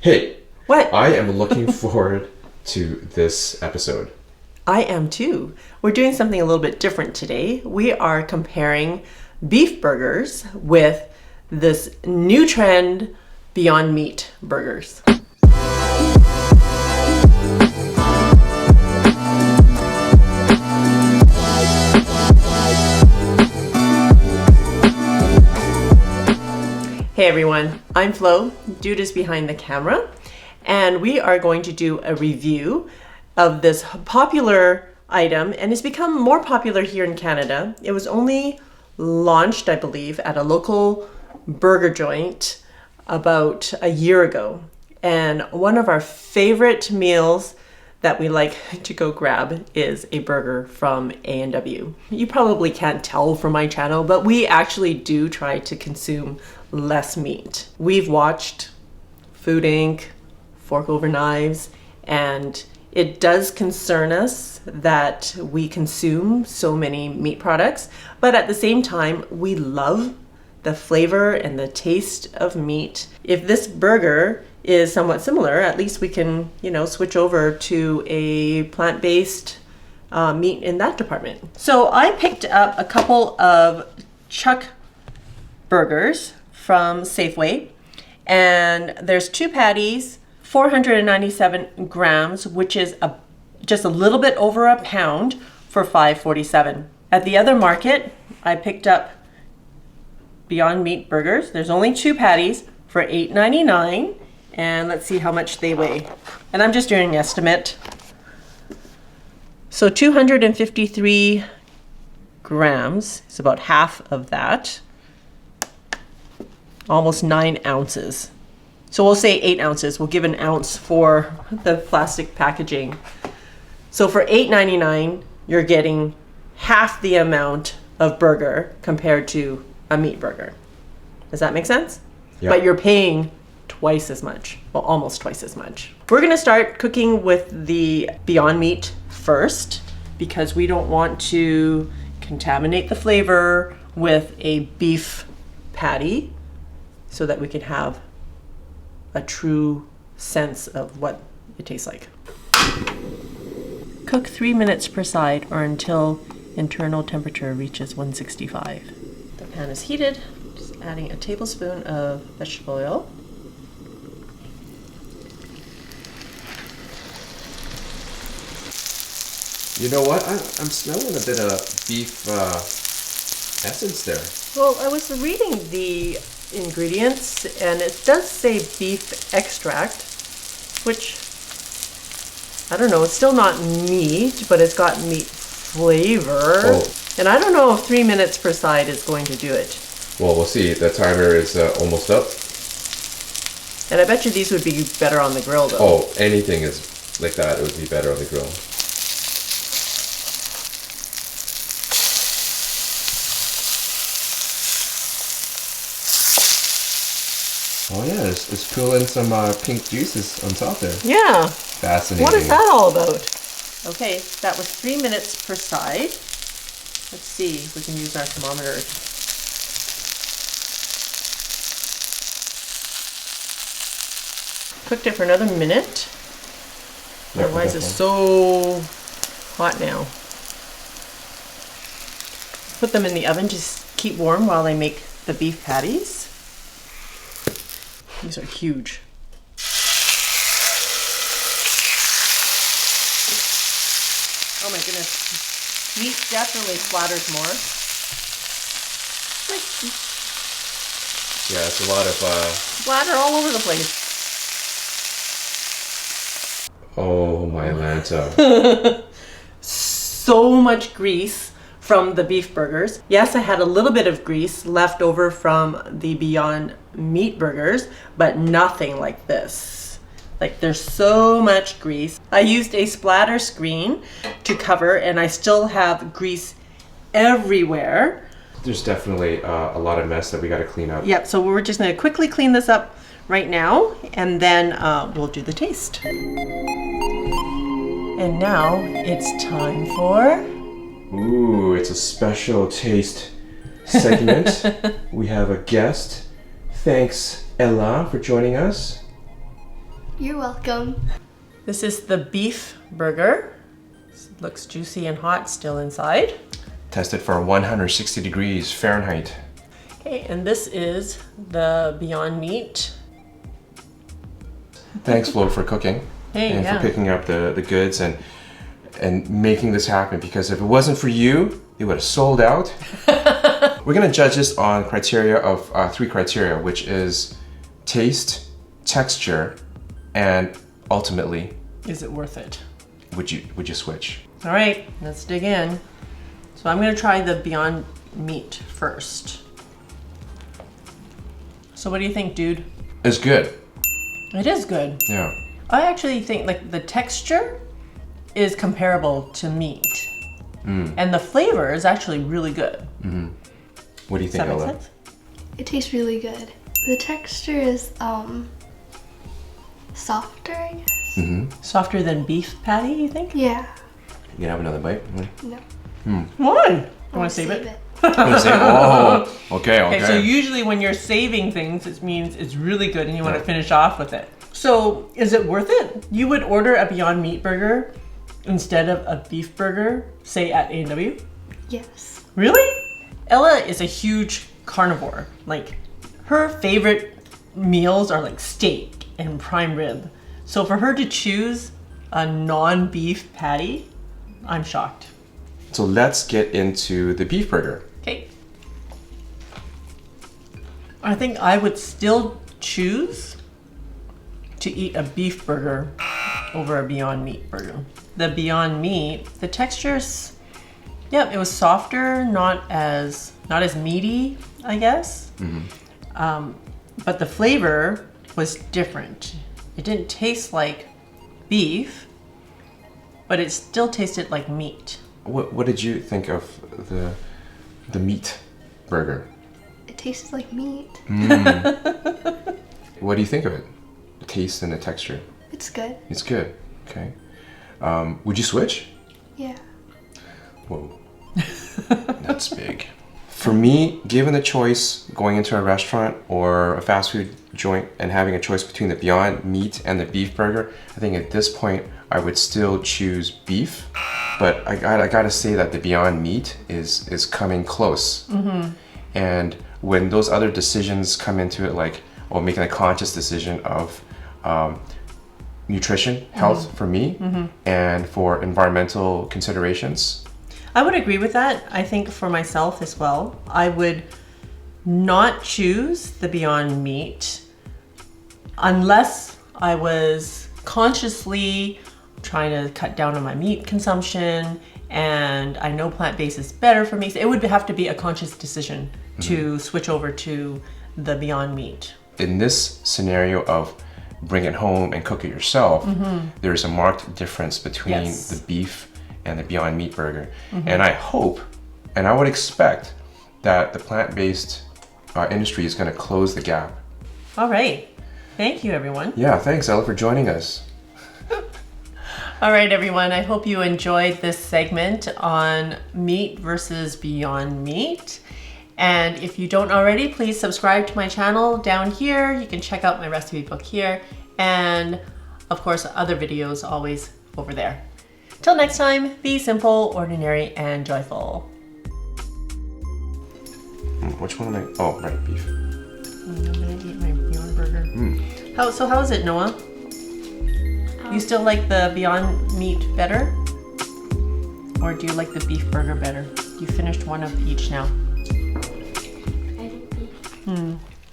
Hey, What? I am looking forward to this episode. I am too. We're doing something a little bit different today. We are comparing beef burgers with this new trend, Beyond Meat burgers. Hey everyone, I'm Flo, Dude is behind the camera, and we are going to do a review of this popular item, and it's become more popular here in Canada. It was only launched, I believe, at a local burger joint about a year ago. And one of our favorite meals that we like to go grab is a burger from A&W. You probably can't tell from my channel, but we actually do try to consume less meat. We've watched Food Inc., Fork Over Knives, and it does concern us that we consume so many meat products, but at the same time, we love the flavor and the taste of meat. If this burger is somewhat similar, at least we can, switch over to a plant-based meat in that department. So I picked up a couple of chuck burgers from Safeway, and there's 2 patties, 497 grams, which is just a little bit over a pound for $5.47. At the other market, I picked up Beyond Meat burgers. There's only 2 patties for $8.99, and let's see how much they weigh. And I'm just doing an estimate. So 253 grams is about half of that. Almost 9 ounces. So we'll say 8 ounces. We'll give an ounce for the plastic packaging. So for $8.99, you're getting half the amount of burger compared to a meat burger. Does that make sense? Yeah. But you're paying twice as much, well, almost twice as much. We're gonna start cooking with the Beyond Meat first because we don't want to contaminate the flavor with a beef patty, so that we can have a true sense of what it tastes like. Cook 3 minutes per side or until internal temperature reaches 165. The pan is heated. Just adding a tablespoon of vegetable oil. You know what? I'm smelling a bit of beef essence there. Well, I was reading the ingredients, and it does say beef extract, which, I don't know, it's still not meat, but it's got meat flavor. Oh. And I don't know if 3 minutes per side is going to do it. Well, we'll see. The timer is almost up. And I bet you these would be better on the grill, though. Oh, anything is like that, it would be better on the grill. Oh yeah, it's cooling some pink juices on top there. Yeah. Fascinating. What is that all about? Okay, that was 3 minutes per side. Let's see if we can use our thermometer. Cooked it for another minute. Yep, Otherwise it's so hot now. Put them in the oven to keep warm while I make the beef patties. These are huge. Oh my goodness. Meat definitely splatters more. Yeah, it's a lot of Splatter all over the place. oh my Lanta. So much grease from the beef burgers. Yes, I had a little bit of grease left over from the Beyond Meat burgers, but nothing like this. Like, there's so much grease. I used a splatter screen to cover, and I still have grease everywhere. There's definitely a lot of mess that we got to clean up. Yep, so we're just gonna quickly clean this up right now, and then we'll do the taste. And now it's time for... Ooh, it's a special taste segment. We have a guest. Thanks, Ella, for joining us. You're welcome. This is the beef burger. It looks juicy and hot still inside. Tested for 160 degrees Fahrenheit. Okay, and this is the Beyond Meat. Thanks, Flo, for cooking and for picking up the goods and making this happen, because if it wasn't for you, it would have sold out. We're gonna judge this on criteria of 3 criteria, which is taste, texture, and ultimately, is it worth it? would you switch? All right, let's dig in. So I'm gonna try the Beyond Meat first. So what do you think, dude? It's good. It is good. Yeah. I actually think like the texture is comparable to meat. And the flavor is actually really good. What do you think, Does that make Ella? sense? It tastes really good. The texture is softer, I guess. Softer than beef patty, you think? Yeah. You can have another bite? No. Why? You wanna save it? Oh, okay. Okay, so usually when you're saving things, it means it's really good and you want to finish off with it. So is it worth it? You would order a Beyond Meat burger instead of a beef burger, say at A&W? Yes. Really? Ella is a huge carnivore. Like, her favorite meals are like steak and prime rib. So for her to choose a non-beef patty, I'm shocked. So let's get into the beef burger. Okay. I think I would still choose to eat a beef burger over a Beyond Meat burger. The Beyond Meat, the texture's, yeah, it was softer, not as meaty, I guess. But the flavor was different. It didn't taste like beef, but it still tasted like meat. What did you think of the meat burger? It tastes like meat. What do you think of it? The taste and the texture. It's good. It's good. Okay. Would you switch? Yeah. Whoa. That's big. For me, given the choice going into a restaurant or a fast food joint and having a choice between the Beyond Meat and the beef burger, I think at this point I would still choose beef. But I gotta say that the Beyond Meat is coming close. And when those other decisions come into it, like making a conscious decision of nutrition, health for me, and for environmental considerations, I would agree with that. I think for myself as well, I would not choose the Beyond Meat unless I was consciously trying to cut down on my meat consumption and I know plant-based is better for me. So it would have to be a conscious decision to switch over to the Beyond Meat. in this scenario of bring it home and cook it yourself, there's a marked difference between the beef and the Beyond Meat burger. And I hope, and I would expect that the plant-based industry is going to close the gap. All right. Thank you, everyone. Yeah, thanks, Ella, for joining us. All right, everyone. I hope you enjoyed this segment on meat versus Beyond Meat. And if you don't already, please subscribe to my channel down here. You can check out my recipe book here. And of course, other videos always over there. Till next time, be simple, ordinary, and joyful. Which one am I? Oh, right, beef. I'm gonna eat my Beyond Burger. How is it, Noah? You still like the Beyond Meat better? Or do you like the beef burger better? You finished one of each now.